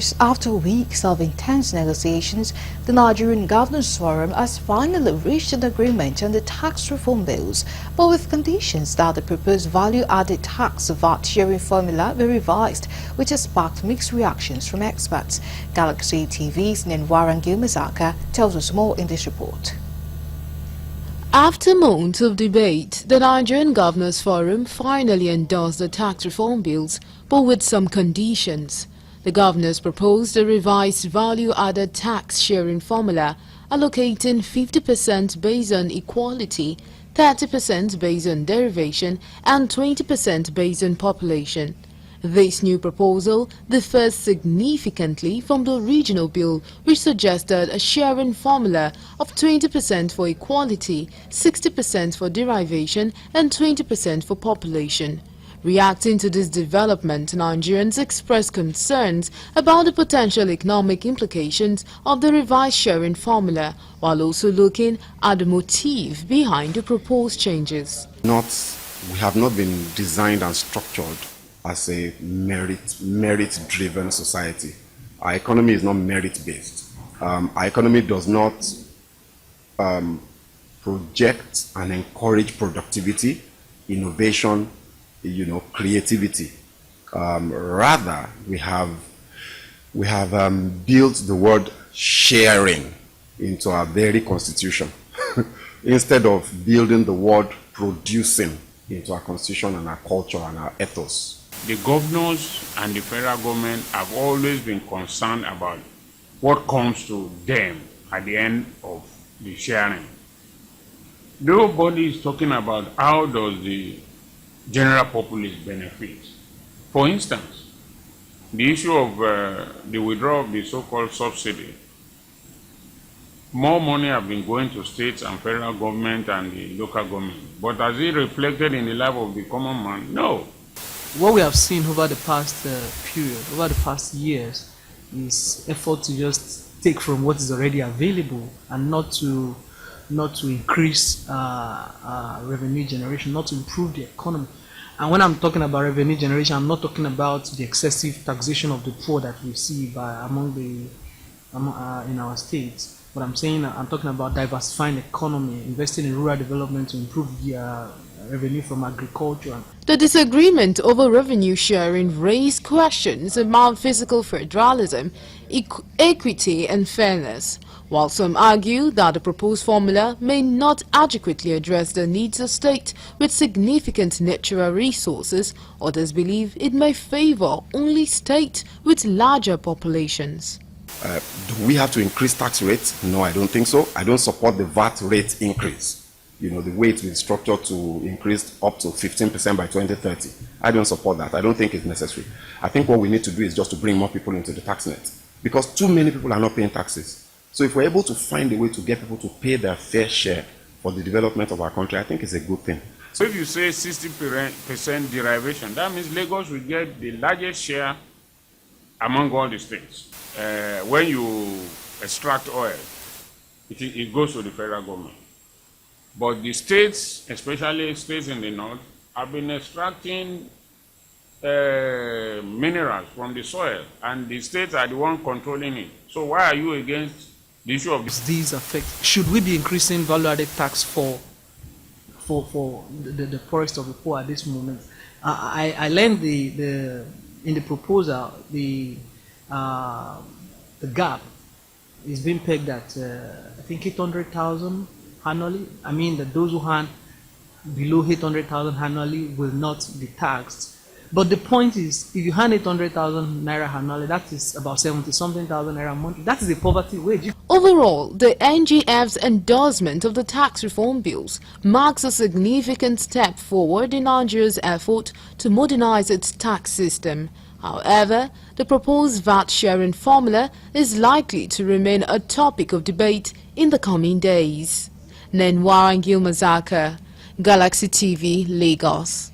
Lagos, after weeks of intense negotiations, the Nigerian Governors Forum has finally reached an agreement on the tax reform bills, but with conditions that the proposed value-added tax VAT sharing formula be revised, which has sparked mixed reactions from experts. Galaxy TV's Nenwarangil Mazaka tells us more in this report. After months of debate, the Nigerian Governors Forum finally endorsed the tax reform bills, but with some conditions. The governors proposed a revised value-added tax sharing formula, allocating 50% based on equality, 30% based on derivation, and 20% based on population. This new proposal differs significantly from the original bill, which suggested a sharing formula of 20% for equality, 60% for derivation, and 20% for population. Reacting to this development, Nigerians expressed concerns about the potential economic implications of the revised sharing formula, while also looking at the motive behind the proposed changes. We have not been designed and structured as a merit-driven society. Our economy is not merit-based. Our economy does not project and encourage productivity, innovation, creativity. Rather, we have built the word sharing into our very constitution instead of building the word producing into our constitution and our culture and our ethos. The governors and the federal government have always been concerned about what comes to them at the end of the sharing. Nobody is talking about how does the general populace benefit. For instance, the issue of the withdrawal of the so-called subsidy. More money have been going to states and federal government and the local government. But has it reflected in the life of the common man? No. What we have seen over the past period, over the past years, is effort to just take from what is already available and not to increase revenue generation, not to improve the economy. And when I'm talking about revenue generation, I'm not talking about the excessive taxation of the poor that we see in our states. But I'm talking about diversifying the economy, investing in rural development to improve the revenue from agriculture. The disagreement over revenue sharing raised questions about fiscal federalism, equity and fairness, while some argue that the proposed formula may not adequately address the needs of states with significant natural resources. Others believe it may favor only states with larger populations. Do we have to increase tax rates? No, I don't think so. I don't support the VAT rate increase. The way it's been structured to increase up to 15% by 2030. I don't support that. I don't think it's necessary. I think what we need to do is just to bring more people into the tax net, because too many people are not paying taxes. So if we're able to find a way to get people to pay their fair share for the development of our country, I think it's a good thing. So if you say 60% derivation, that means Lagos will get the largest share among all the states. When you extract oil, it goes to the federal government. But the states, especially states in the north, have been extracting minerals from the soil, and the states are the one controlling it. So why are you against the issue of these effects? Should we be increasing value-added tax for the poorest of the poor at this moment? I learned in the proposal the gap is being pegged at I think 800,000 annually. I mean that those who earn below 800,000 annually will not be taxed. But the point is, if you earn 800,000 naira annually, that is about 70-something thousand naira a month. That is a poverty wage. Overall, the NGF's endorsement of the tax reform bills marks a significant step forward in Nigeria's effort to modernize its tax system. However, the proposed VAT sharing formula is likely to remain a topic of debate in the coming days. Nenwarangil Mazaka, Galaxy TV, Lagos.